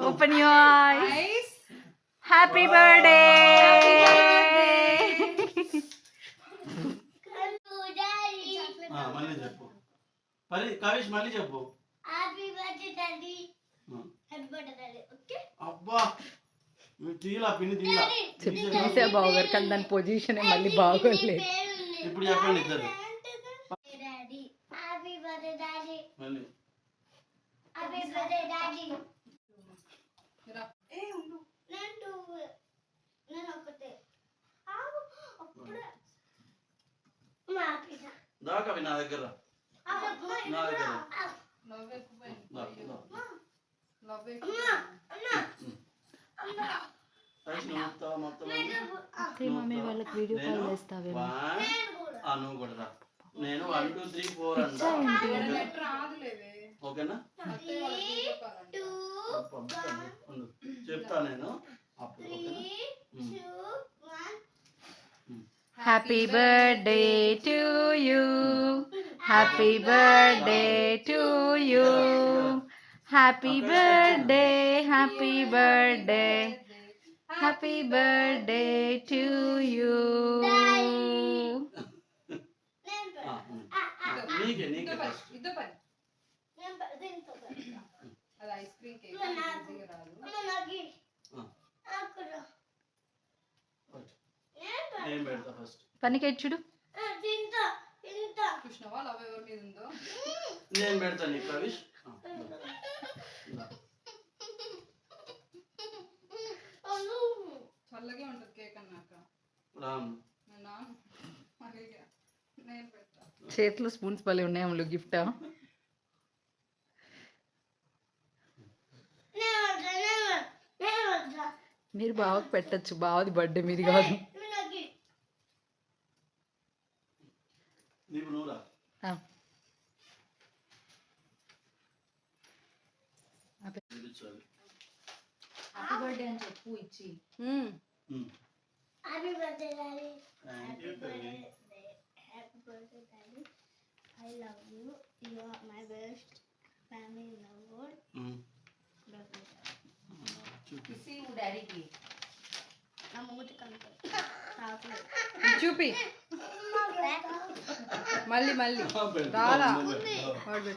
Open your eyes. Happy birthday. మళ్ళీ చెప్పు కవిష్ మళ్ళీ చెప్పు అబ్బా తీలా పిన్ని తీలా చూసే బావగారు కానీ దాని పొజిషన్ మళ్ళీ బాగోలేదు. ఇప్పుడు చెప్పండి ఇద్దరు మళ్ళీ దాకా నా దగ్గర నా దగ్గర వాళ్ళకి వీడియో కాల్ చేస్తావేమో. నువ్వు కూడా నేను 1 2 3 4 అంట ఓకేనా చెప్తా నేను అప్పుడు happy birthday to you. Happy birthday to you. Happy birthday. Happy birthday. Happy birthday to you. నీకే నీకే పనికేట్ చూడు. నేను పెడతాను నీకు కవిష్. చల్లగే ఉంటుంది కేక్ అన్నాక. చేతిలో స్పూన్స్ భలే ఉన్నాయి. అమ్మలు గిఫ్టా? మీరు బావకు పెట్టచ్చు. బావది బర్త్డే మీది కాదు. హ్యాపీ బర్త్డే అని చెప్పు ఇచ్చి. Happy birthday daddy. Happy birthday. Happy birthday daddy. I love you. You are my best family in the world. కిసి డాడీకి. నా మూతి కంటే చూపి. మళ్ళీ రారా.